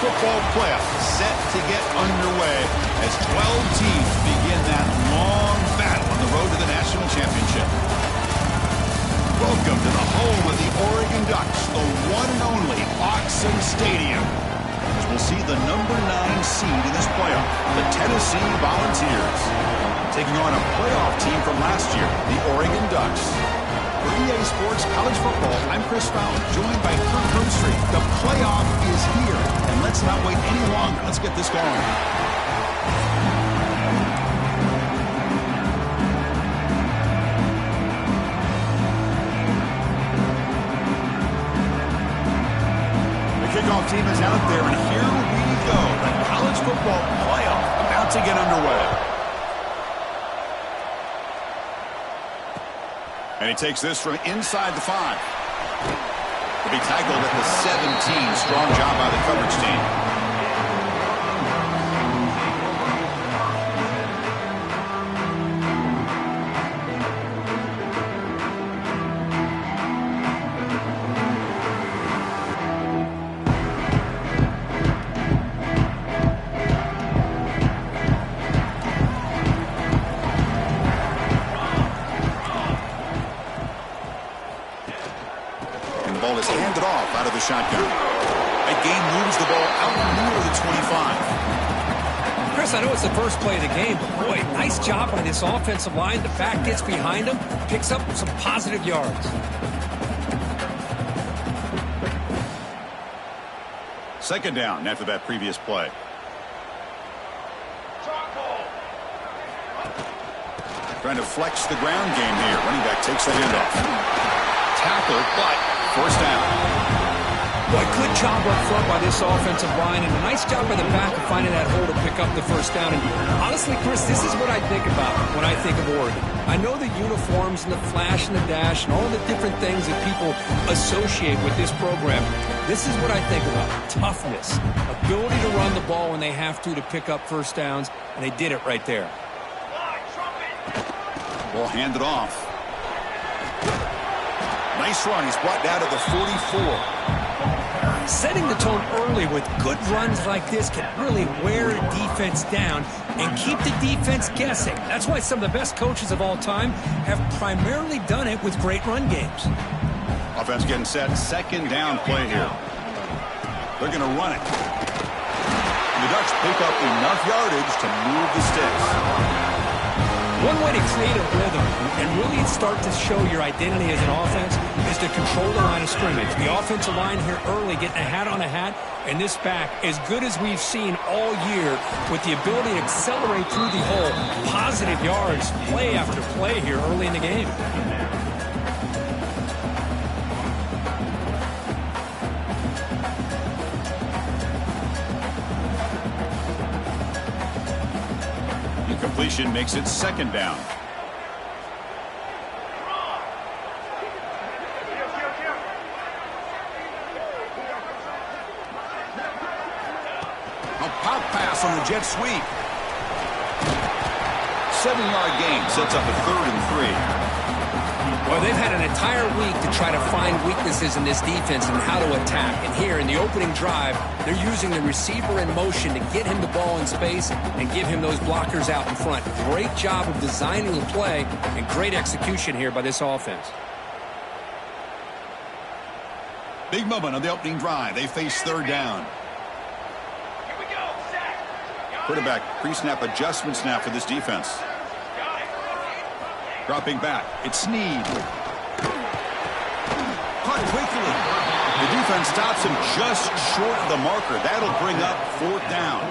football playoffs set to get underway as 12 teams begin that long battle on the road to the national championship. Welcome to the home of the Oregon Ducks, the one and only Autzen Stadium. As we'll see the number 9 seed in this playoff, the Tennessee Volunteers, taking on a playoff team from last year, the Oregon Ducks. For EA Sports College Football, I'm Chris Fowler, joined by Kirk Herbstreit. The playoff is here, and let's not wait any longer. Let's get this going. The kickoff team is out there, and here we go. The college football playoff about to get underway. And he takes this from inside the 5. He'll be tackled at the 17. Strong job by the coverage team. Is handed off out of the shotgun. That game moves the ball out near the 25. Chris, I know it's the first play of the game, but boy, nice job by this offensive line. The back gets behind him, picks up some positive yards. Second down after that previous play. Trying to flex the ground game here. Running back takes the handoff. Tackle, but first down. Boy, good job up front by this offensive line, and a nice job by the back of finding that hole to pick up the first down. And honestly, Chris, this is what I think about when I think of Oregon. I know the uniforms and the flash and the dash and all the different things that people associate with this program. This is what I think about. Toughness, ability to run the ball when they have to pick up first downs, and they did it right there. Ball handed off. Nice run. He's brought down to the 44. Setting the tone early with good runs like this can really wear a defense down and keep the defense guessing. That's why some of the best coaches of all time have primarily done it with great run games. Offense getting set. Second down play here. They're going to run it. The Ducks pick up enough yardage to move the sticks. One way to create a rhythm and really start to show your identity as an offense is to control the line of scrimmage. The offensive line here early getting a hat on a hat, and this back as good as we've seen all year with the ability to accelerate through the hole. Positive yards, play after play here early in the game. Completion makes it second down. A pop pass on the jet sweep. 7-yard gain sets up a 3rd and 3. Well, they've had an entire week to try to find weaknesses in this defense and how to attack. And here in the opening drive, they're using the receiver in motion to get him the ball in space and give him those blockers out in front. Great job of designing the play and great execution here by this offense. Big moment on the opening drive. They face third down. Quarterback pre-snap adjustments now for this defense. Dropping back, it's Snead. Caught quickly. The defense stops him just short of the marker. That'll bring up 4th down.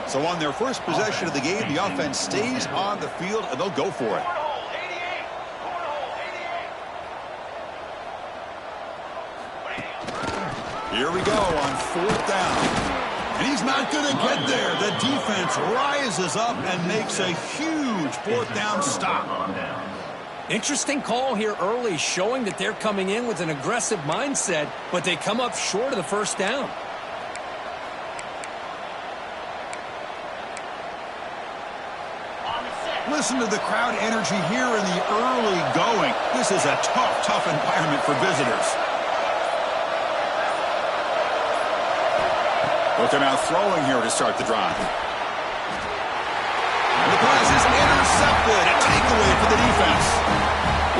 So on their first possession of the game, the offense stays on the field, and they'll go for it. Here we go on 4th down. And he's not going to get there. The defense rises up and makes a huge 4th down stop. Interesting call here early, showing that they're coming in with an aggressive mindset, but they come up short of the first down. Listen to the crowd energy here in the early going. This is a tough environment for visitors. But they're now throwing here to start the drive. And the pass is intercepted. A takeaway for the defense.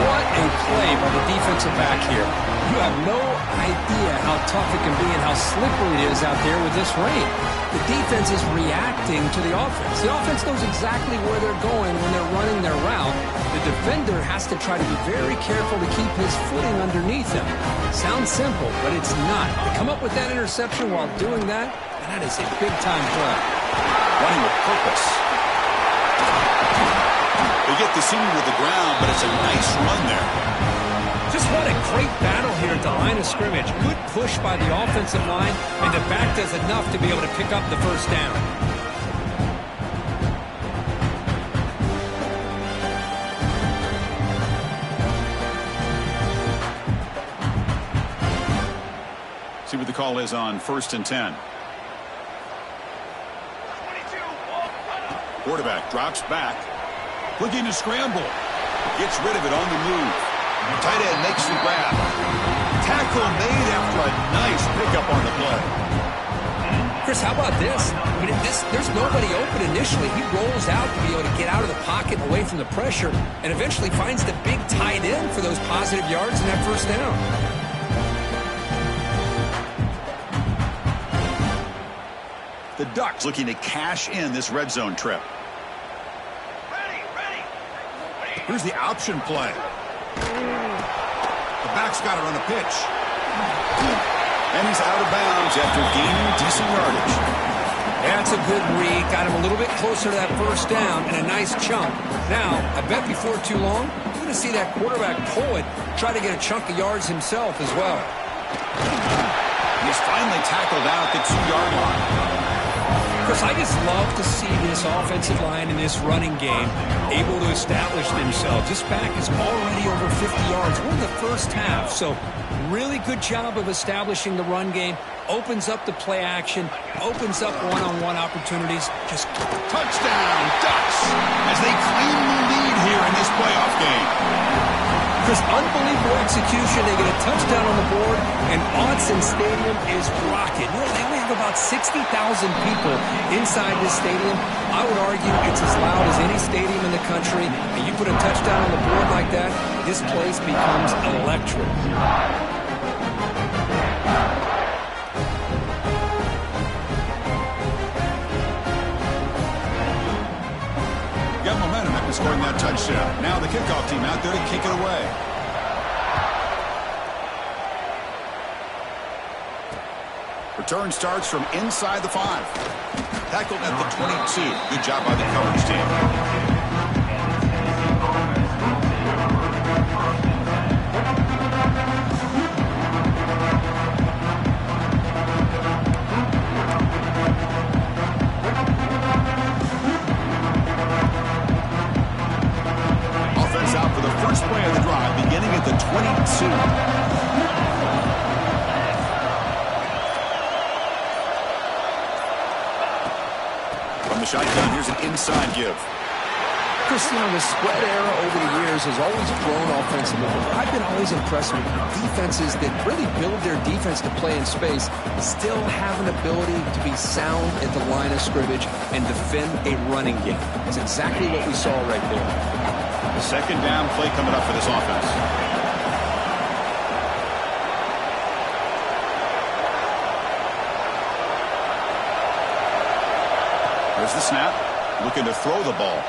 What a play by the defensive back here. You have no idea how tough it can be and how slippery it is out there with this rain. The defense is reacting to the offense. The offense knows exactly where they're going when they're running their route. The defender has to try to be very careful to keep his footing underneath him. Sounds simple, but it's not. To come up with that interception while doing that, that is a big-time play. Running with purpose. They get the senior to the ground, but it's a nice run there. Just what a great battle here at the line of scrimmage. Good push by the offensive line, and the back does enough to be able to pick up the first down. See what the call is on 1st and 10. Quarterback drops back. Looking to scramble. Gets rid of it on the move. Tight end makes the grab. Tackle made after a nice pickup on the play. Chris, how about this? I mean, there's nobody open initially. He rolls out to be able to get out of the pocket and away from the pressure and eventually finds the big tight end for those positive yards and that first down. The Ducks looking to cash in this red zone trip. Here's the option play. The back's got it on the pitch. And he's out of bounds after gaining decent yardage. That's a good read. Got him a little bit closer to that first down and a nice chunk. Now, I bet before too long, you're going to see that quarterback pull it, try to get a chunk of yards himself as well. He's finally tackled out the 2-yard line. Chris, I just love to see this offensive line in this running game able to establish themselves. This back is already over 50 yards. We're in the first half, so really good job of establishing the run game. Opens up the play action, opens up one-on-one opportunities. Just touchdown, Ducks, as they claim the lead here in this playoff game. Chris, unbelievable execution. They get a touchdown on the board, and Autzen Stadium is rocking. You know, they only have about 60,000 people inside this stadium. I would argue it's as loud as any stadium in the country. And you put a touchdown on the board like that, this place becomes electric. Got momentum after scoring that touchdown. Now the kickoff team out there to kick it away. Return starts from inside the 5. Tackled at the 22. Good job by the coverage team. Out for the first play of the drive, beginning at the 22. From the shotgun, here's an inside give. Chris, you know, the spread era over the years has always grown offensively. I've been always impressed with defenses that really build their defense to play in space, still have an ability to be sound at the line of scrimmage and defend a running game. That's exactly what we saw right there. The second down play coming up for this offense. There's the snap. Looking to throw the ball.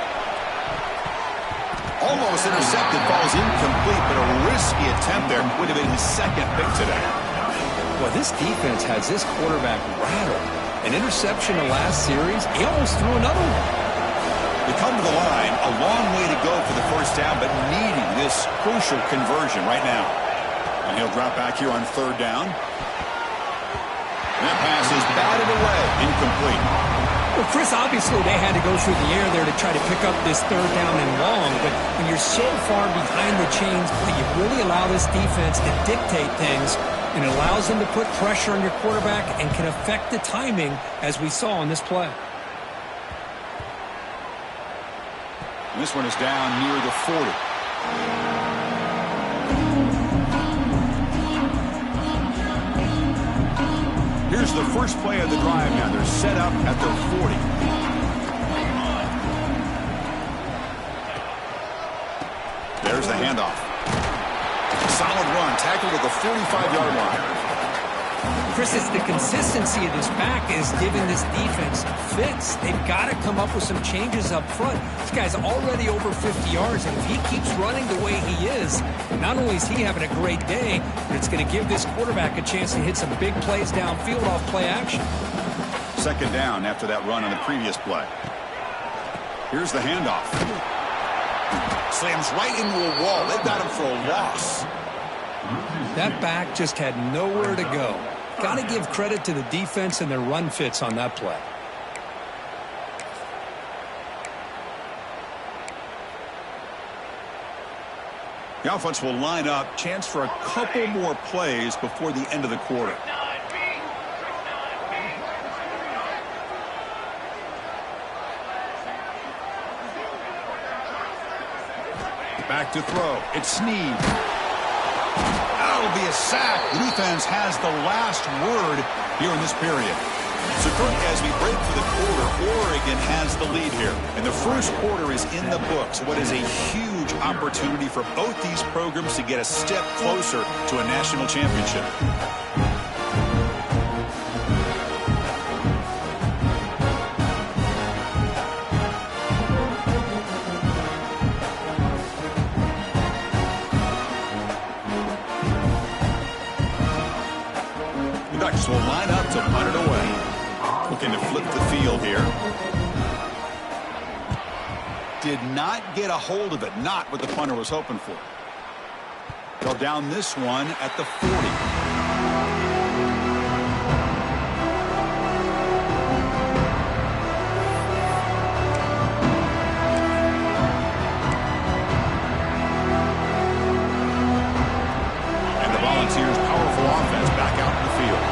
Almost intercepted. Ball's incomplete, but a risky attempt there. Would have been his second pick today. Well, this defense has this quarterback rattled. An interception in the last series. He almost threw another one. They come to the line, a long way to go for the first down, but needing this crucial conversion right now. And he'll drop back here on 3rd down. That pass is batted away, incomplete. Well, Chris, obviously they had to go through the air there to try to pick up this 3rd down and long, but when you're so far behind the chains, you really allow this defense to dictate things, and it allows them to put pressure on your quarterback and can affect the timing, as we saw on this play. And this one is down near the 40. Here's the first play of the drive now. They're set up at their 40. There's the handoff. Solid run, tackled at the 45-yard line. Chris, it's the consistency of this back is giving this defense fits. They've got to come up with some changes up front. This guy's already over 50 yards, and if he keeps running the way he is, not only is he having a great day, but it's going to give this quarterback a chance to hit some big plays downfield off play action. Second down after that run on the previous play. Here's the handoff. Slams right into a wall. They've got him for a loss. That back just had nowhere to go. Got to give credit to the defense and their run fits on that play. The offense will line up. Chance for a couple more plays before the end of the quarter. Back to throw. It's Snead. That'll be a sack. The defense has the last word here in this period. So, Kirk, as we break for the quarter, Oregon has the lead here. And the first quarter is in the books. What is a huge opportunity for both these programs to get a step closer to a national championship. Will line up to punt it away. Looking to flip the field here. Did not get a hold of it. Not what the punter was hoping for. They'll down this one at the 40. And the Volunteers' powerful offense back out in the field.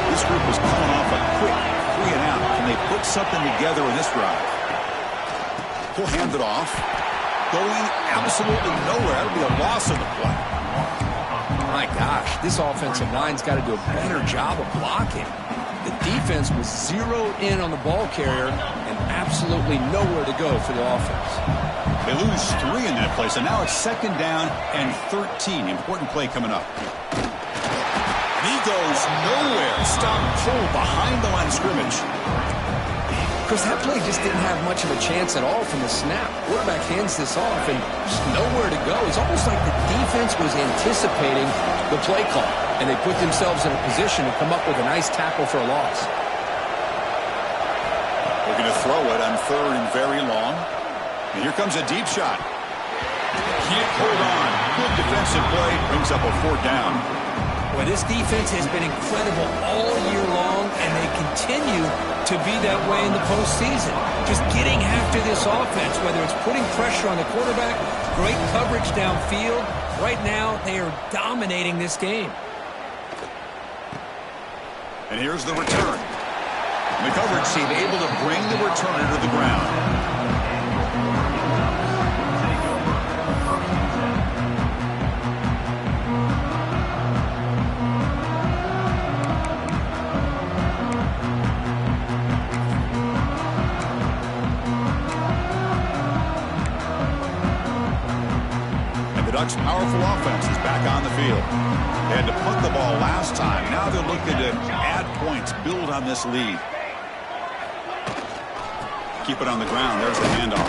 This group was coming off a quick 3 and out. Can they put something together in this drive? He'll hand it off. Going absolutely nowhere. That'll be a loss of the play. My gosh, this offensive line's got to do a better job of blocking. The defense was zeroed in on the ball carrier and absolutely nowhere to go for the offense. They lose 3 in that play, so now it's second down and 13. Important play coming up. He goes nowhere. Stop pull behind the line of scrimmage. Chris, that play just didn't have much of a chance at all from the snap. Quarterback hands this off and just nowhere to go. It's almost like the defense was anticipating the play call, and they put themselves in a position to come up with a nice tackle for a loss. Looking to throw it on third and very long. And here comes a deep shot. Can't hold on. Good defensive play. Brings up a 4th down. Well, this defense has been incredible all year long, and they continue to be that way in the postseason. Just getting after this offense, whether it's putting pressure on the quarterback, great coverage downfield. Right now, they are dominating this game. And here's the return. And the coverage team able to bring the returner to the ground. Ducks' powerful offense is back on the field. They had to punt the ball last time. Now they're looking to add points, build on this lead. Keep it on the ground. There's the handoff.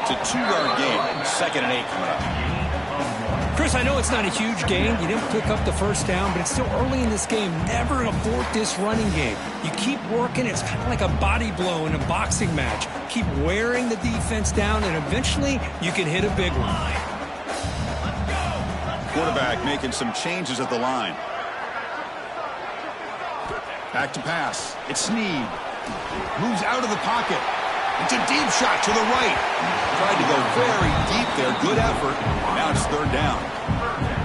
It's a 2-yard gain. 2nd and 8 coming up. Chris, I know it's not a huge gain. You didn't pick up the first down, but it's still early in this game. Never abort this running game. You keep working. It's kind of like a body blow in a boxing match. Keep wearing the defense down, and eventually you can hit a big one. Quarterback making some changes at the line. Back to pass. It's Snead. Moves out of the pocket. It's a deep shot to the right. Tried to go very deep there. Good effort. Now it's 3rd down.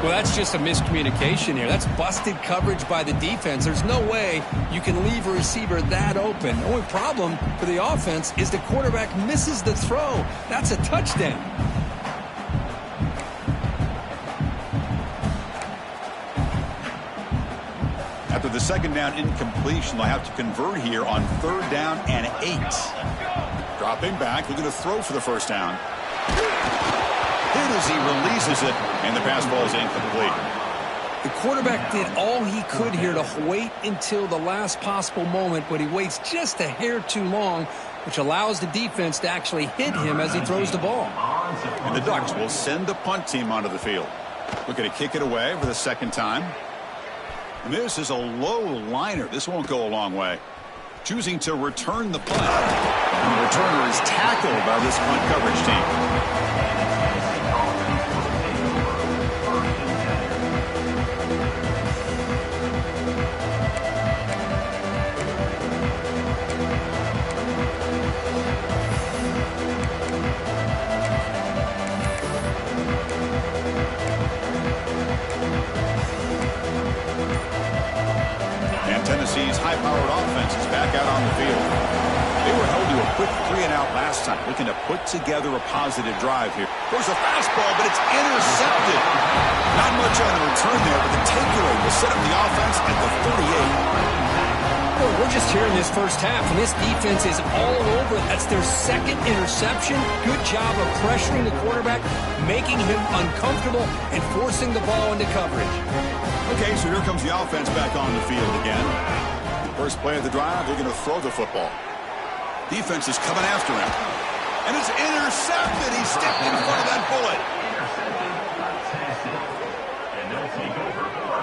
Well, that's just a miscommunication here. That's busted coverage by the defense. There's no way you can leave a receiver that open. The only problem for the offense is the quarterback misses the throw. That's a touchdown. After the second down incompletion, they'll have to convert here on 3rd down and 8. Dropping back, looking to throw for the first down. Hit as he releases it, and the pass ball is incomplete. The quarterback did all he could here to wait until the last possible moment, but he waits just a hair too long, which allows the defense to actually hit him as he throws the ball. And the Ducks will send the punt team onto the field. Looking to kick it away for the second time. And this is a low liner. This won't go a long way. Choosing to return the punt. And the returner is tackled by this punt coverage team. Tennessee's high-powered offense is back out on the field. They were held to a quick 3-and-out last time, looking to put together a positive drive here. There's a fastball, but it's intercepted. Not much on the return there, but the takeaway will set up the offense at the 38. Well, we're just here in this first half, and this defense is all over. That's their second interception. Good job of pressuring the quarterback, making him uncomfortable, and forcing the ball into coverage. Okay, so here comes the offense back on the field again. First play of the drive, they're going to throw the football. Defense is coming after him. And it's intercepted. He stepped in front of that bullet.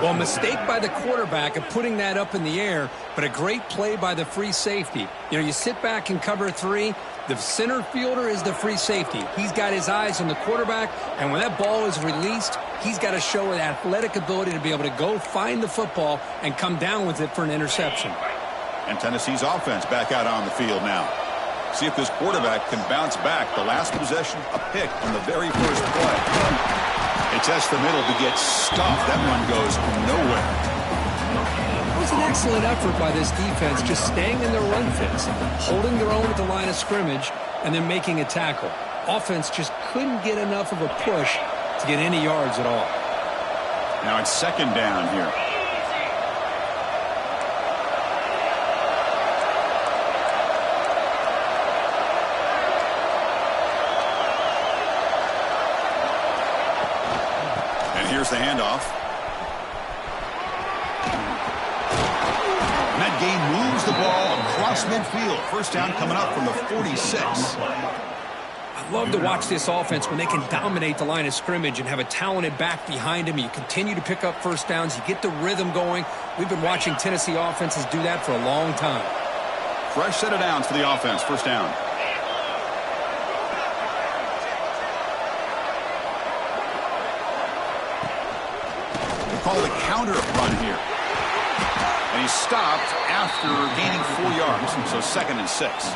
Well, mistake by the quarterback of putting that up in the air, but a great play by the free safety. You know, you sit back and cover 3. The center fielder is the free safety. He's got his eyes on the quarterback, and when that ball is released, he's got to show an athletic ability to be able to go find the football and come down with it for an interception. And Tennessee's offense back out on the field now. See if this quarterback can bounce back. The last possession, a pick on the very first play. It tests the middle to get stuffed. That one goes nowhere. It was an excellent effort by this defense, just staying in their run fits, holding their own at the line of scrimmage, and then making a tackle. Offense just couldn't get enough of a push to get any yards at all. Now it's second down here. And here's the handoff. And that game moves the ball across midfield. First down coming up from the 46. I love to watch this offense when they can dominate the line of scrimmage and have a talented back behind him. You continue to pick up first downs. You get the rhythm going. We've been watching Tennessee offenses do that for a long time. Fresh set of downs for the offense. First down. They call it a counter run here. And he stopped after gaining 4 yards. So 2nd and 6.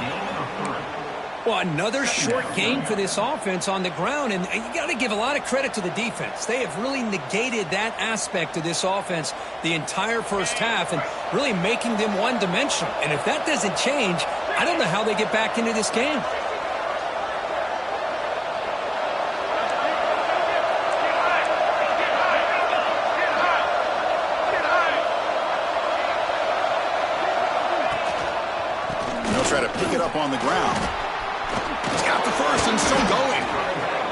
Well, another short game for this offense on the ground, and you got to give a lot of credit to the defense. They have really negated that aspect of this offense the entire first half and really making them one-dimensional. And if that doesn't change, I don't know how they get back into this game. They'll try to pick it up on the ground. He's got the first and still going.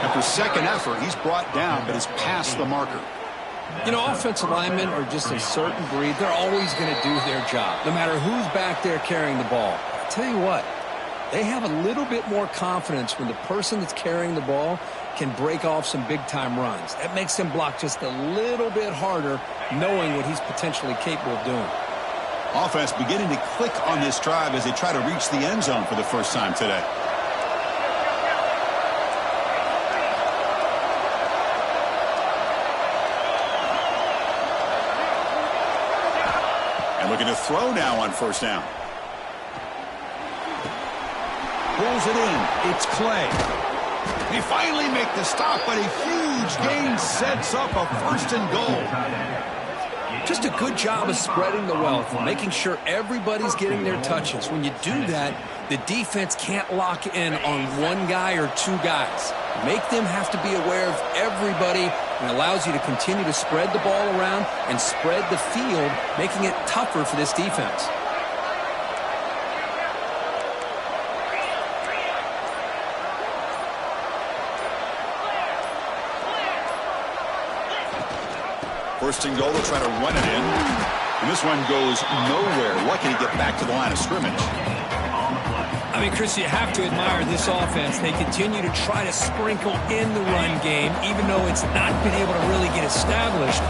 After second effort, he's brought down, but is past the marker. You know, offensive linemen are just a certain breed. They're always going to do their job, no matter who's back there carrying the ball. I'll tell you what, they have a little bit more confidence when the person that's carrying the ball can break off some big-time runs. That makes them block just a little bit harder, knowing what he's potentially capable of doing. Offense beginning to click on this drive as they try to reach the end zone for the first time today. And looking to throw now on first down. Pulls it in. It's Clay. They finally make the stop, but a huge gain sets up a 1st and goal. Just a good job of spreading the wealth, making sure everybody's getting their touches. When you do that, the defense can't lock in on one guy or two guys. Make them have to be aware of everybody and allows you to continue to spread the ball around and spread the field, making it tougher for this defense. First and goal, they'll try to run it in. And this one goes nowhere. Lucky to get back to the line of scrimmage. I mean, Chris, you have to admire this offense. They continue to try to sprinkle in the run game, even though it's not been able to really get established.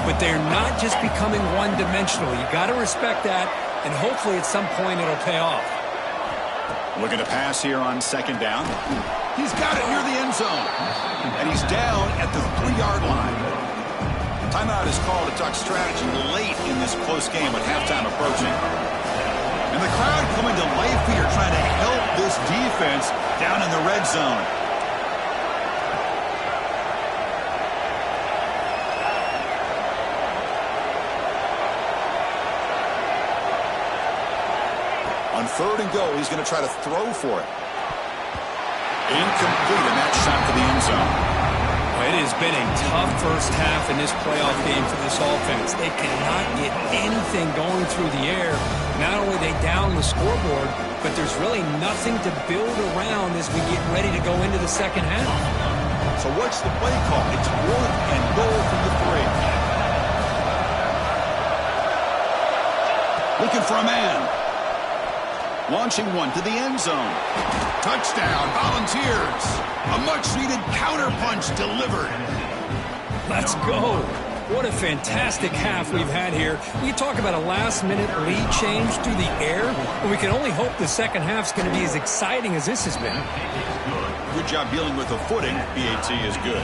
But they're not just becoming one-dimensional. You got to respect that, and hopefully at some point it'll pay off. Looking to pass here on second down. He's got it near the end zone. And he's down at the 3-yard line. Timeout is called to talk strategy late in this close game with halftime approaching. And the crowd coming to life here trying to help this defense down in the red zone. On third and goal, he's going to try to throw for it. Incomplete, and that shot to the end zone. It has been a tough first half in this playoff game for this offense. They cannot get anything going through the air. Not only are they down the scoreboard, but there's really nothing to build around as we get ready to go into the second half. So what's the play call? It's 4th and goal from the 3. Looking for a man. Launching one to the end zone. Touchdown, Volunteers. A much-needed counterpunch delivered. Let's go. What a fantastic half we've had here. We talk about a last-minute lead change through the air, and we can only hope the second half's going to be as exciting as this has been. Good job dealing with the footing. BAT is good.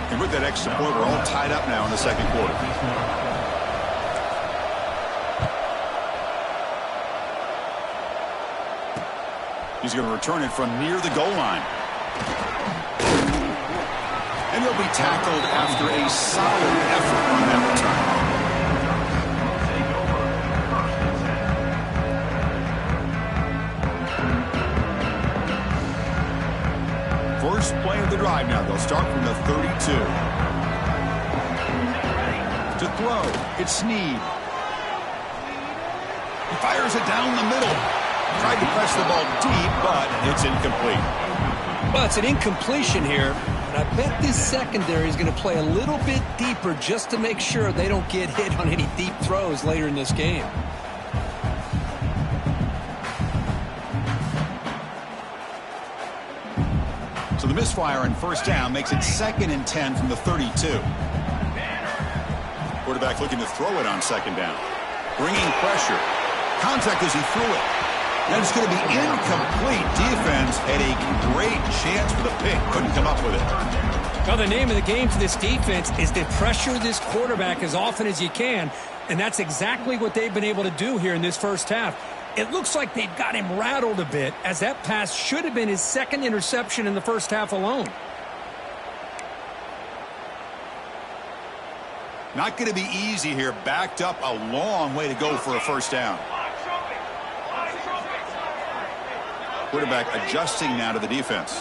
And with that extra point, we're all tied up now in the second quarter. He's going to return it from near the goal line. And he'll be tackled after a solid effort on that return. First play of the drive now. They'll start from the 32. To throw, it's Snead. He fires it down the middle. Tried to press the ball deep, but it's incomplete. Well, it's an incompletion here. And I bet this secondary is going to play a little bit deeper just to make sure they don't get hit on any deep throws later in this game. So the misfire on first down makes it 2nd and 10 from the 32. Quarterback looking to throw it on second down. Bringing pressure. Contact as he threw it. And it's going to be incomplete. Defense had a great chance for the pick. Couldn't come up with it. Well, the name of the game for this defense is to pressure this quarterback as often as you can. And that's exactly what they've been able to do here in this first half. It looks like they've got him rattled a bit, as that pass should have been his second interception in the first half alone. Not going to be easy here. Backed up a long way to go for a first down. Quarterback adjusting now to the defense.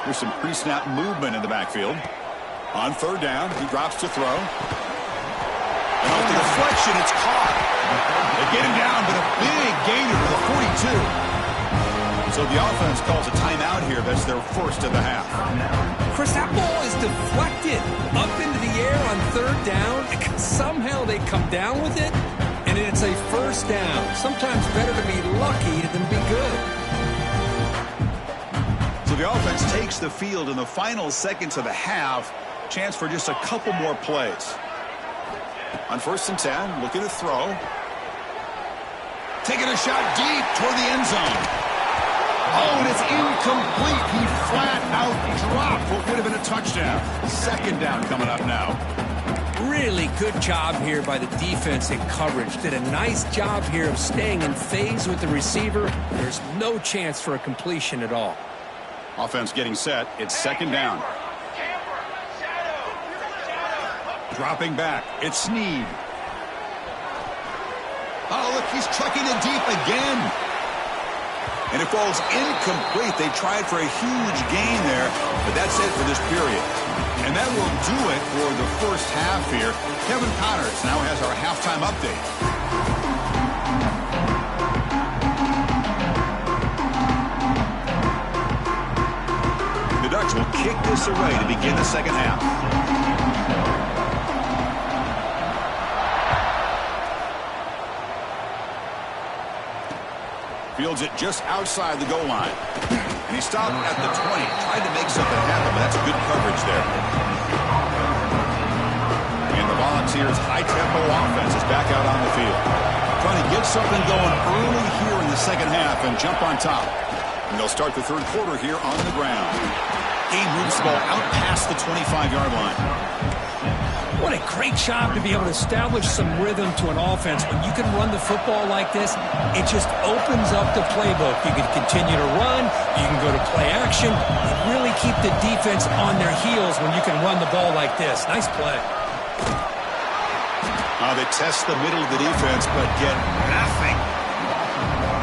There's some pre-snap movement in the backfield. On third down, he drops to throw. And off the deflection, it's caught. They get him down, but a big gainer to the 42. So the offense calls a timeout here. That's their first of the half. Chris, that ball is deflected up into the air on third down. Somehow they come down with it, and it's a first down. Sometimes better to be lucky than be good. So the offense takes the field in the final seconds of the half. Chance for just a couple more plays. On 1st and 10, looking to throw. Taking a shot deep toward the end zone. Oh, and it's incomplete. He flat out dropped what would have been a touchdown. 2nd down coming up now. Really good job here by the defense in coverage. Did a nice job here of staying in phase with the receiver. There's no chance for a completion at all. Offense getting set. It's 2nd down. Dropping back. It's Snead. Oh, look, he's chucking it deep again. And it falls incomplete. They tried for a huge gain there, but that's it for this period. And that will do it for the first half here. Kevin Connors now has our halftime update. The Ducks will kick this away to begin the second half. Fields it just outside the goal line. And he stopped at the 20. Tried to make something happen, but that's good coverage there. And the Volunteers' high-tempo offense is back out on the field. Trying to get something going early here in the second half and jump on top. And they'll start the third quarter here on the ground. Game moves the ball out past the 25-yard line. What a great job to be able to establish some rhythm to an offense. When you can run the football like this, it just opens up the playbook. You can continue to run. You can go to play action. You really keep the defense on their heels when you can run the ball like this. Nice play. They test the middle of the defense, but get nothing.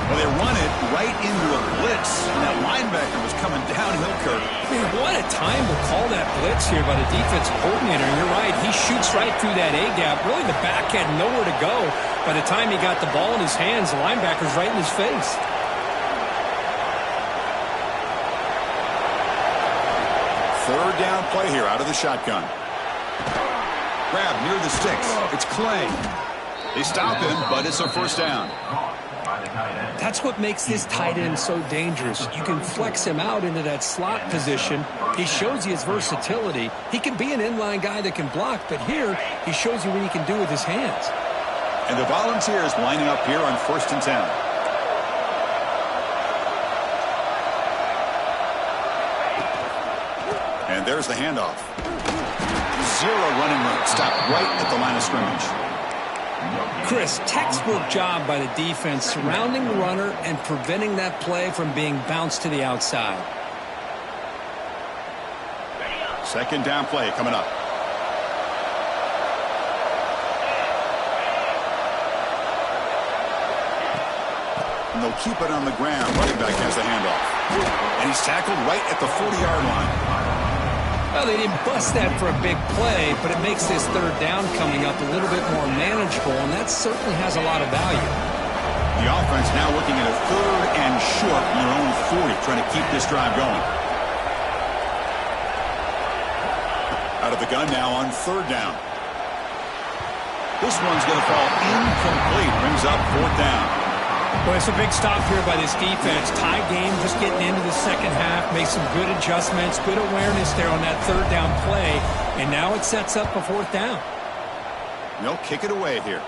Well, they run it right into a blitz, and that linebacker was coming downhill, Kurt. Man, what a time to call that blitz here by the defensive coordinator. And you're right, he shoots right through that A-gap. Really, the back had nowhere to go. By the time he got the ball in his hands, the linebacker's right in his face. Third down play here out of the shotgun. Grab near the sticks. It's Clay. They stop him, but it's a first down. That's what makes this tight end so dangerous. You can flex him out into that slot position. He shows you his versatility. He can be an inline guy that can block, but here he shows you what he can do with his hands. And the Volunteers lining up here on 1st and 10. And there's the handoff. Zero running room. Stop right at the line of scrimmage. Chris, textbook job by the defense surrounding the runner and preventing that play from being bounced to the outside. Second down play coming up. And they'll keep it on the ground. Running back has the handoff. And he's tackled right at the 40-yard line. Well, they didn't bust that for a big play, but it makes this third down coming up a little bit more manageable, and that certainly has a lot of value. The offense now looking at a third and short from their own 40, trying to keep this drive going. Out of the gun now on third down. This one's going to fall incomplete. Brings up fourth down. Well, it's a big stop here by this defense. Tie game, just getting into the second half. Made some good adjustments, good awareness there on that third down play. And now it sets up a fourth down. They'll kick it away here.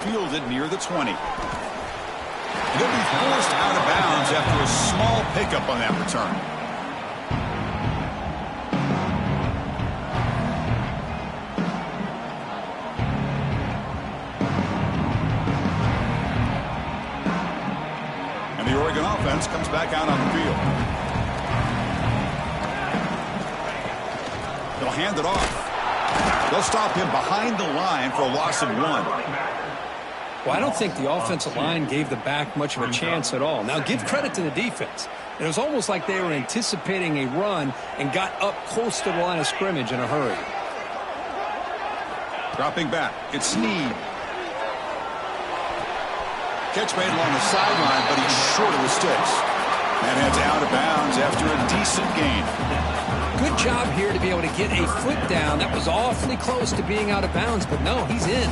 Fielded near the 20. He'll be forced out of bounds after a small pickup on that return. The Oregon offense comes back out on the field. They'll hand it off. They'll stop him behind the line for a loss of 1. Well, I don't think the offensive line gave the back much of a chance at all. Now, give credit to the defense. It was almost like they were anticipating a run and got up close to the line of scrimmage in a hurry. Dropping back. It's Snead. Catch made along the sideline, but he's short of the sticks. And heads out of bounds after a decent gain. Good job here to be able to get a foot down. That was awfully close to being out of bounds, but no, he's in.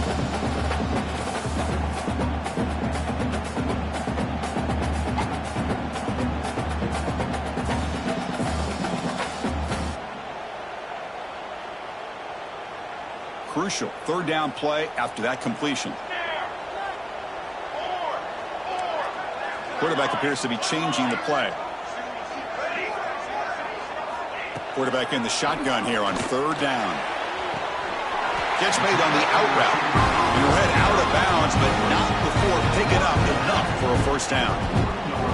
Crucial third down play after that completion. Quarterback appears to be changing the play. Quarterback in the shotgun here on third down. Catch made on the out route. You head out of bounds, but not before picking up enough for a first down.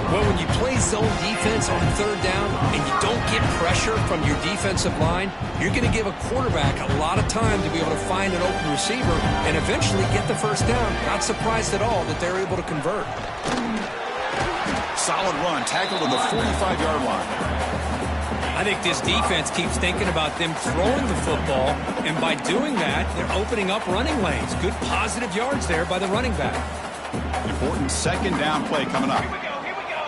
Well, when you play zone defense on third down and you don't get pressure from your defensive line, you're going to give a quarterback a lot of time to be able to find an open receiver and eventually get the first down. Not surprised at all that they're able to convert. solid run. Tackled to the 45-yard line. I think this defense keeps thinking about them throwing the football, and by doing that, they're opening up running lanes. Good positive yards there by the running back. Important second down play coming up. Here we go.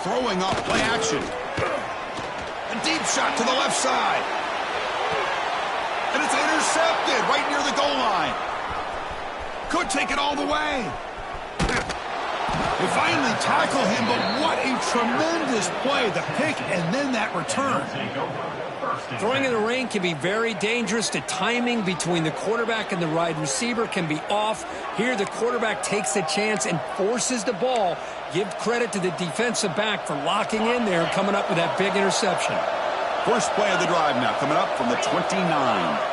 Throwing up play action. A deep shot to the left side. And it's intercepted right near the goal line. Could take it all the way. They finally tackle him, but what a tremendous play. The pick and then that return. Throwing in the rain can be very dangerous. The timing between the quarterback and the wide receiver can be off. Here the quarterback takes a chance and forces the ball. Give credit to the defensive back for locking in there and coming up with that big interception. First play of the drive now coming up from the 29.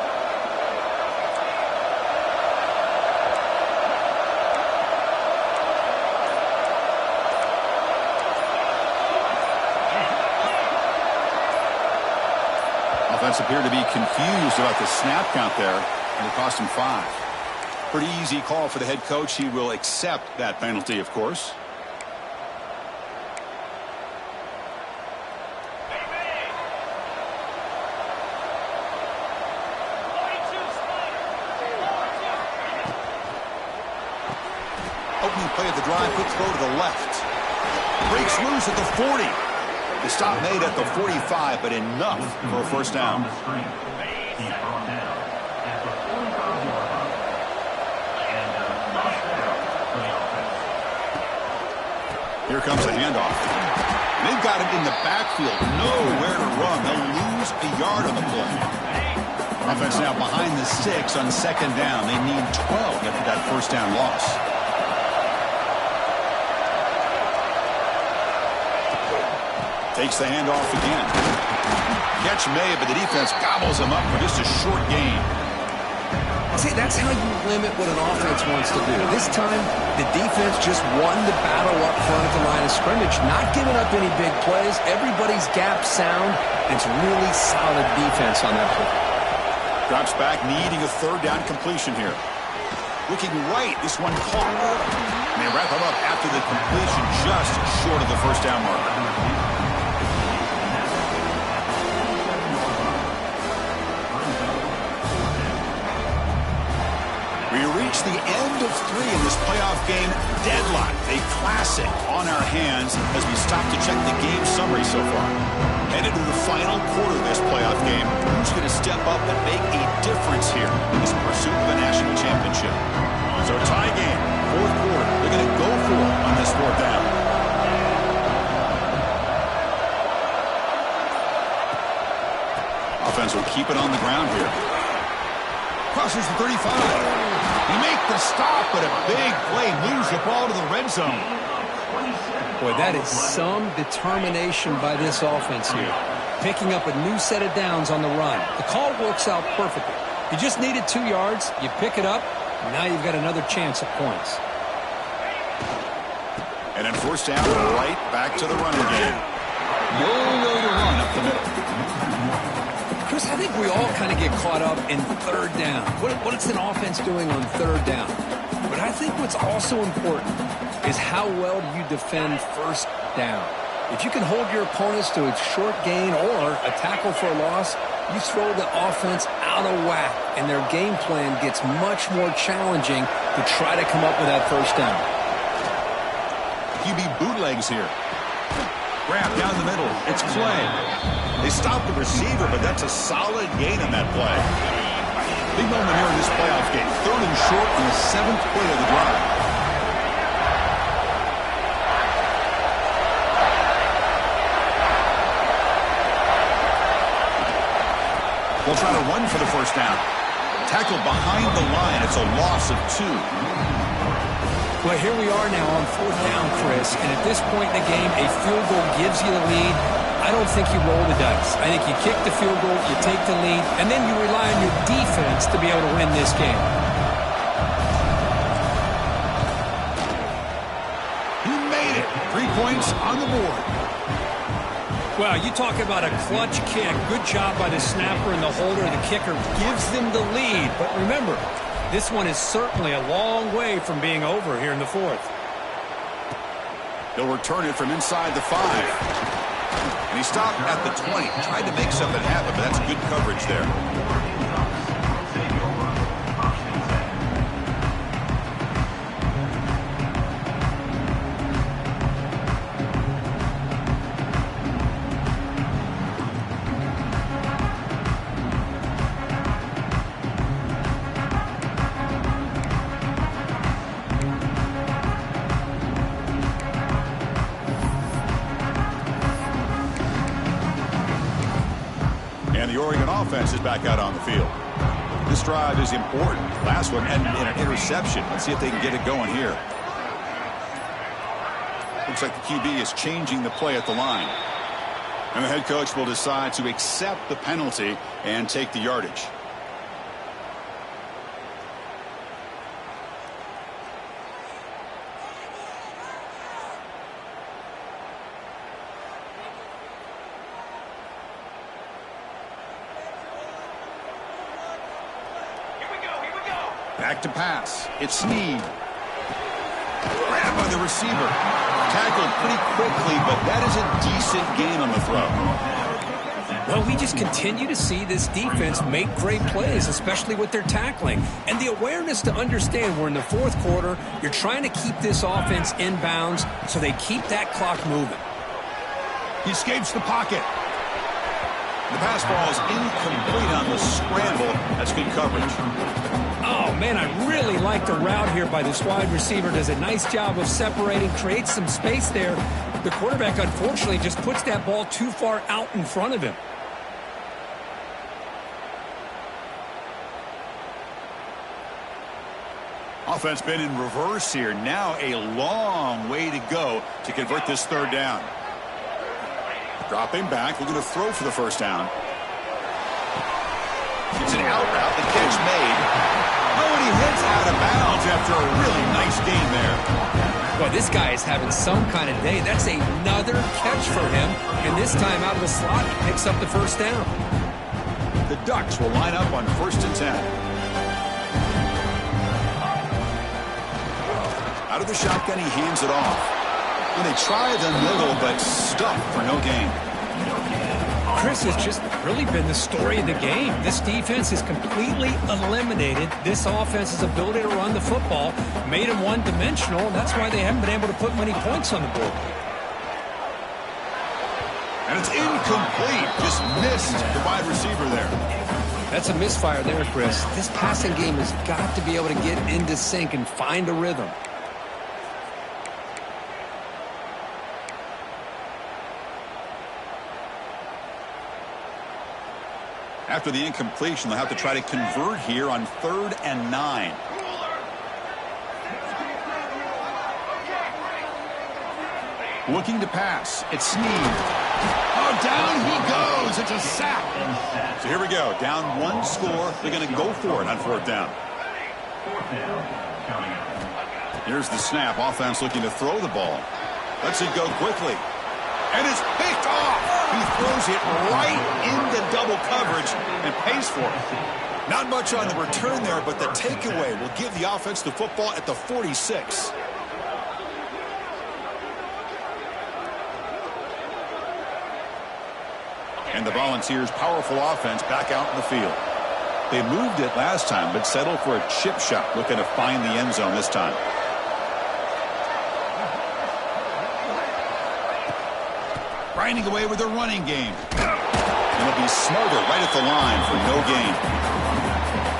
Offense appeared to be confused about the snap count there, and it cost him 5. Pretty easy call for the head coach. He will accept that penalty, of course. Opening play of the drive, quick throw to the left. Breaks loose at the 40. The stop made at the 45, but enough for a first down. Here comes a handoff. They've got him in the backfield. Nowhere to run. They'll lose a yard on the play. Offense now behind the 6 on second down. They need 12 after that first down loss. Takes the handoff again. Catch made, but the defense gobbles him up for just a short gain. See, that's how you limit what an offense wants to do. This time, the defense just won the battle up front at the line of scrimmage, not giving up any big plays. Everybody's gap sound. It's really solid defense on that play. Drops back, needing a third down completion here. Looking right, this one caught. And they wrap him up after the completion just short of the first down mark. We reach the end of 3 in this playoff game. Deadlock, a classic on our hands as we stop to check the game summary so far. Headed to the final quarter of this playoff game. Who's going to step up and make a difference here in this pursuit of a national championship? So tie game, fourth quarter. They're going to go for it on this fourth down. Offense will keep it on the ground here. Crosses the 35. He make the stop, but a big play moves the ball to the red zone. Boy, that is some determination by this offense here. Picking up a new set of downs on the run. The call works out perfectly. You just needed 2 yards. You pick it up. And now you've got another chance at points. And then first down, right back to the running game. No way to run up the middle. Chris, I think we all kind of get caught up in third down. What's an offense doing on third down? But I think what's also important is how well do you defend first down. If you can hold your opponents to a short gain or a tackle for a loss, you throw the offense out of whack, and their game plan gets much more challenging to try to come up with that first down. QB bootlegs here. Grab down the middle. It's Clay. They stop the receiver, but that's a solid gain on that play. Big moment here in this playoff game. 3rd and short on the 7th play of the drive. They'll try to run for the first down. Tackled behind the line. It's a loss of 2. Well, here we are now on 4th down, Chris, and at this point in the game, a field goal gives you the lead. I don't think you roll the dice. I think you kick the field goal, you take the lead, and then you rely on your defense to be able to win this game. He made it. 3 points on the board. Well, you talk about a clutch kick. Good job by the snapper and the holder. The kicker gives them the lead. But remember, this one is certainly a long way from being over here in the 4th. He'll return it from inside the 5. And he stopped at the 20. Tried to make something happen, but that's good coverage there. And the Oregon offense is back out on the field. This drive is important. Last one ended in an interception. Let's see if they can get it going here. Looks like the QB is changing the play at the line. And the head coach will decide to accept the penalty and take the yardage. Back to pass. It's Snead. Grabbed by the receiver. Tackled pretty quickly, but that is a decent gain on the throw. Well, we just continue to see this defense make great plays, especially with their tackling. And the awareness to understand we're in the fourth quarter, you're trying to keep this offense in bounds so they keep that clock moving. He escapes the pocket. The pass ball is incomplete on the scramble. That's good coverage. Oh, man, I really like the route here by this wide receiver. Does a nice job of separating, creates some space there. The quarterback, unfortunately, just puts that ball too far out in front of him. Offense been in reverse here. Now a long way to go to convert this third down. Dropping back, looking to throw for the first down. It's an out route, the catch made. Oh, and he heads out of bounds after a really nice gain there. Well, this guy is having some kind of day. That's another catch for him. And this time out of the slot, he picks up the first down. The Ducks will line up on 1st and 10. Out of the shotgun, he hands it off. And they try the middle, but stuffed for no gain. Chris, has just really been the story of the game. This defense has completely eliminated this offense's ability to run the football, made them one-dimensional, and that's why they haven't been able to put many points on the board. And it's incomplete. Just missed the wide receiver there. That's a misfire there, Chris. This passing game has got to be able to get into sync and find a rhythm. After the incompletion, they'll have to try to convert here on 3rd and 9. Looking to pass. It's Snead. Oh, down he goes. It's a sack. So here we go. Down one score. They're going to go for it on 4th down. Here's the snap. Offense looking to throw the ball. Lets it go quickly. And it's picked off. He throws it right into double coverage and pays for it. Not much on the return there, but the takeaway will give the offense the football at the 46. And the Volunteers' powerful offense back out in the field. They moved it last time, but settled for a chip shot, looking to find the end zone this time. Grinding away with their running game. And they'll be smarter right at the line for no gain.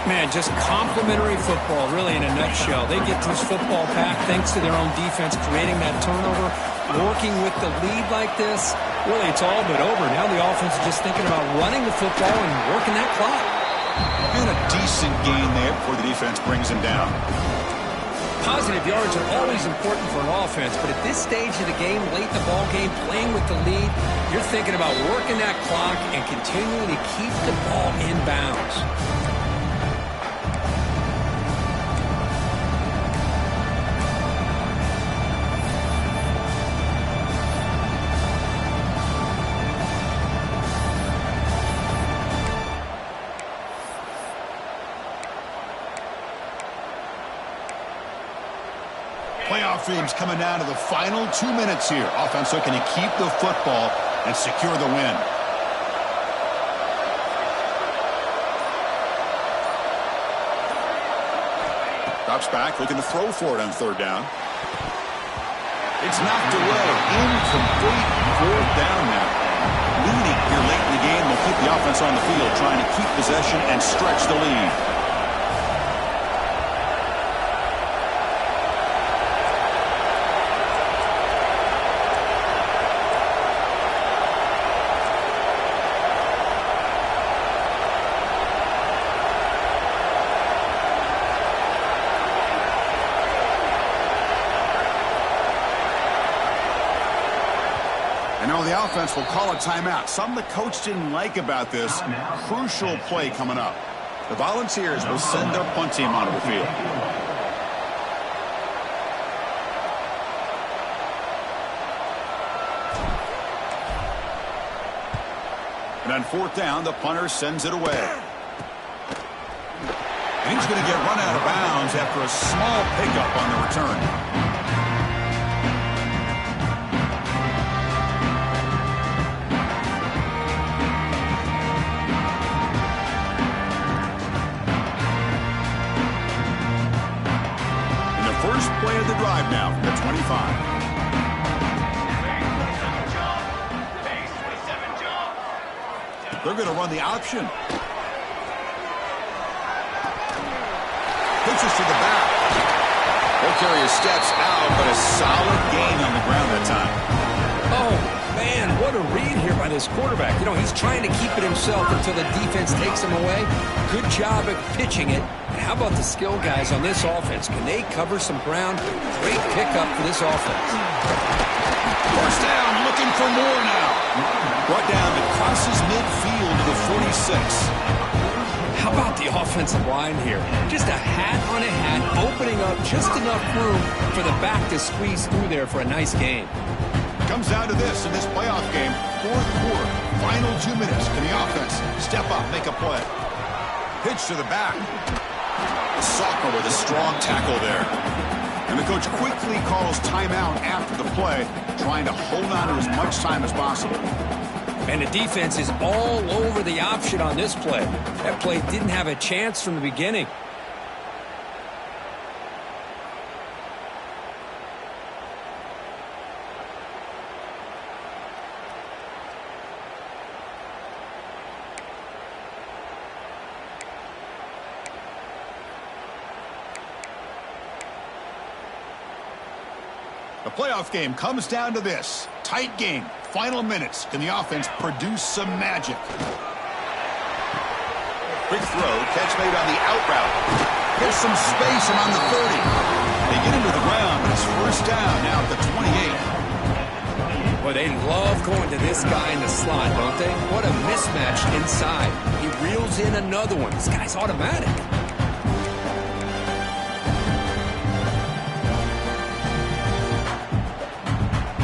Man, just complimentary football, really, in a nutshell. They get this football back thanks to their own defense, creating that turnover, working with the lead like this. Really, it's all but over. Now the offense is just thinking about running the football and working that clock. And a decent gain there before the defense brings him down. Positive yards are always important for an offense, but at this stage of the game, late in the ball game, playing with the lead, you're thinking about working that clock and continuing to keep the ball in bounds. Playoff game's coming down to the final 2 minutes here. Offense looking to keep the football and secure the win. Drops back, looking to throw for it on third down. It's knocked away. Incomplete. Fourth down now. Leading here late in the game will keep the offense on the field, trying to keep possession and stretch the lead. The offense will call a timeout. Something the coach didn't like about this. Crucial play coming up. The Volunteers will send their punt team onto the field. And on fourth down, the punter sends it away. And he's going to get run out of bounds after a small pickup on the return. Play of the drive now from the 25. They're going to run the option. Pitches to the back. He'll carry his steps out, but a solid gain on the ground that time. Oh, man, what a read here by this quarterback. You know, he's trying to keep it himself until the defense takes him away. Good job at pitching it. How about the skill guys on this offense? Can they cover some ground? Great pickup for this offense. First down, looking for more now. Brought down that crosses midfield to the 46. How about the offensive line here? Just a hat on a hat, opening up just enough room for the back to squeeze through there for a nice game. Comes down to this in this playoff game. Fourth quarter, final 2 minutes. Can the offense step up, make a play? Pitch to the back. Sophomore with a strong tackle there. And the coach quickly calls timeout after the play, trying to hold on to as much time as possible. And the defense is all over the option on this play. That play didn't have a chance from the beginning. The playoff game comes down to this. Tight game. Final minutes. Can the offense produce some magic? Quick throw. Catch made on the out route. Gets some space and on the 30. They get him to the ground, but it's first down now at the 28. Boy, they love going to this guy in the slot, don't they? What a mismatch inside. He reels in another one. This guy's automatic.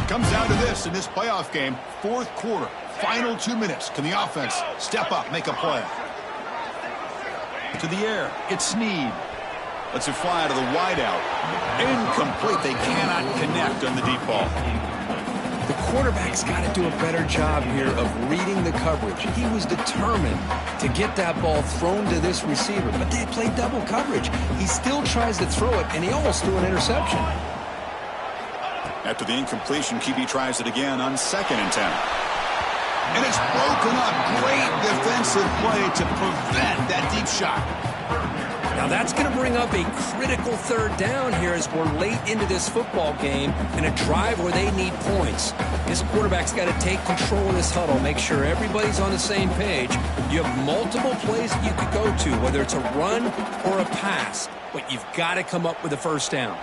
Comes down to this in this playoff game. Fourth quarter, final 2 minutes. Can the offense step up, make a play? To the air, it's Snead. Lets it fly to the wideout. Incomplete. They cannot connect on the deep ball. The quarterback's got to do a better job here of reading the coverage. He was determined to get that ball thrown to this receiver, but they played double coverage. He still tries to throw it, and he almost threw an interception. After the incompletion, QB tries it again on 2nd and 10. And it's broken up. Great defensive play to prevent that deep shot. Now that's going to bring up a critical third down here as we're late into this football game in a drive where they need points. This quarterback's got to take control of this huddle, make sure everybody's on the same page. You have multiple plays that you could go to, whether it's a run or a pass, but you've got to come up with a first down.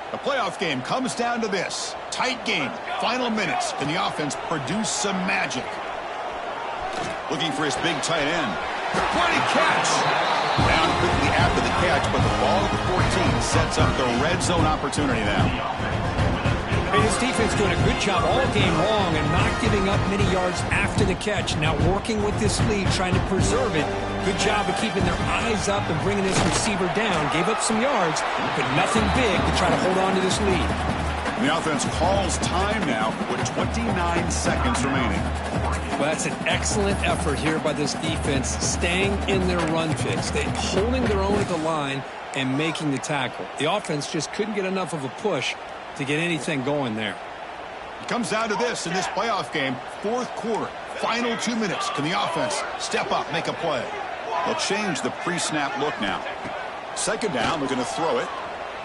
The playoff game comes down to this. Tight game. Final minutes. Can the offense produce some magic? Looking for his big tight end. Great catch. Down quickly after the catch, but the ball at the 14 sets up the red zone opportunity now. Hey, this defense doing a good job all game long and not giving up many yards after the catch. Now working with this lead, trying to preserve it. Good job of keeping their eyes up and bringing this receiver down. Gave up some yards, but nothing big to try to hold on to this lead. The offense calls time now with 29 seconds remaining. Well, that's an excellent effort here by this defense, staying in their run fix. They holding their own at the line and making the tackle. The offense just couldn't get enough of a push to get anything going there. It comes down to this in this playoff game. Fourth quarter, final 2 minutes. Can the offense step up, make a play? They'll change the pre-snap look now. Second down, they're going to throw it.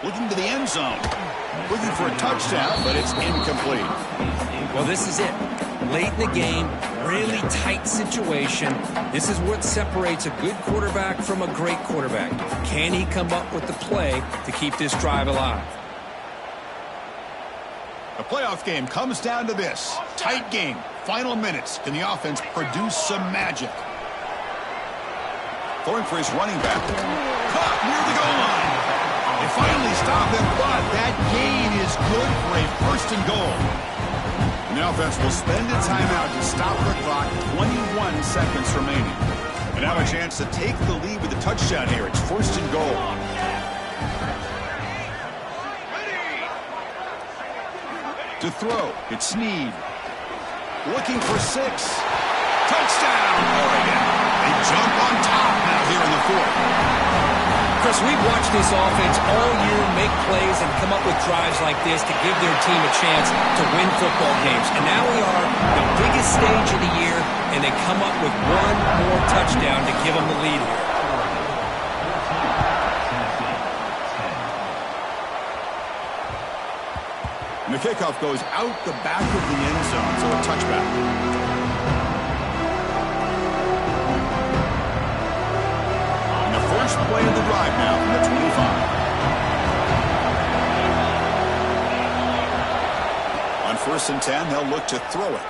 Looking to the end zone. Looking for a touchdown, but it's incomplete. Well, this is it. Late in the game, really tight situation. This is what separates a good quarterback from a great quarterback. Can he come up with the play to keep this drive alive? The playoff game comes down to this. Tight game. Final minutes. Can the offense produce some magic? Throwing for his running back. Caught near the goal line. They finally stop him, but that gain is good for a first and goal. And the offense will spend a timeout to stop the clock. 21 seconds remaining. And now a chance to take the lead with a touchdown here. It's first and goal. To throw, it's Snead. Looking for 6. Touchdown, Oregon. They jump on top now here in the fourth. Chris, we've watched this offense all year make plays and come up with drives like this to give their team a chance to win football games. And now we are the biggest stage of the year, and they come up with one more touchdown to give them the lead here. And the kickoff goes out the back of the end zone, so a touchback. First play of the drive now from the 25. On 1st and 10, they'll look to throw it.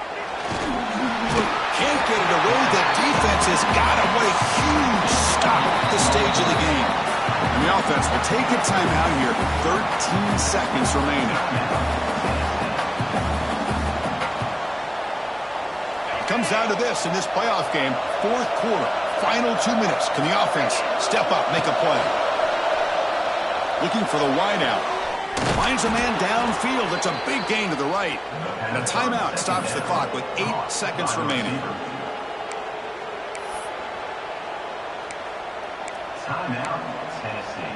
Can't get it away. The defense has got him. What a huge stop at this stage of the game. And the offense will take a timeout here. 13 seconds remaining. It comes down to this in this playoff game. Fourth quarter. Final 2 minutes. Can the offense step up, make a play? Looking for the wideout. Finds a man downfield. It's a big gain to the right. And a timeout stops the clock with 8 seconds remaining. Timeout, Tennessee.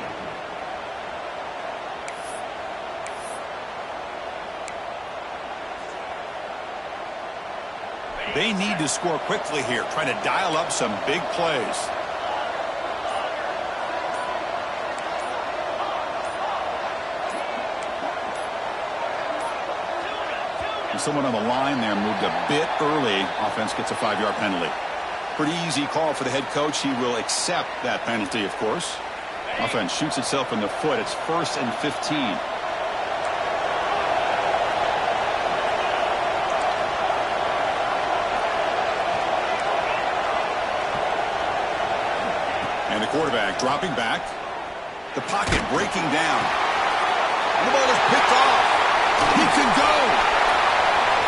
They need to score quickly here, trying to dial up some big plays. And someone on the line there moved a bit early. Offense gets a 5-yard penalty. Pretty easy call for the head coach. He will accept that penalty, of course. Offense shoots itself in the foot. It's 1st and 15. Quarterback dropping back. The pocket breaking down. And the ball is picked off. He can go.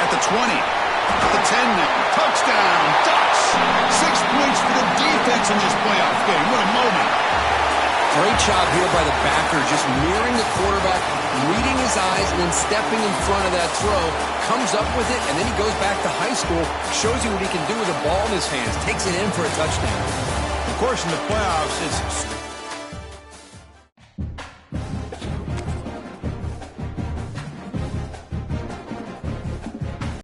At the 20. At the 10 now. Touchdown. Ducks. 6 points for the defense in this playoff game. What a moment. Great job here by the backer, just mirroring the quarterback, reading his eyes, and then stepping in front of that throw. Comes up with it, and then he goes back to high school. Shows you what he can do with the ball in his hands. Takes it in for a touchdown. Of course, in the playoffs, it's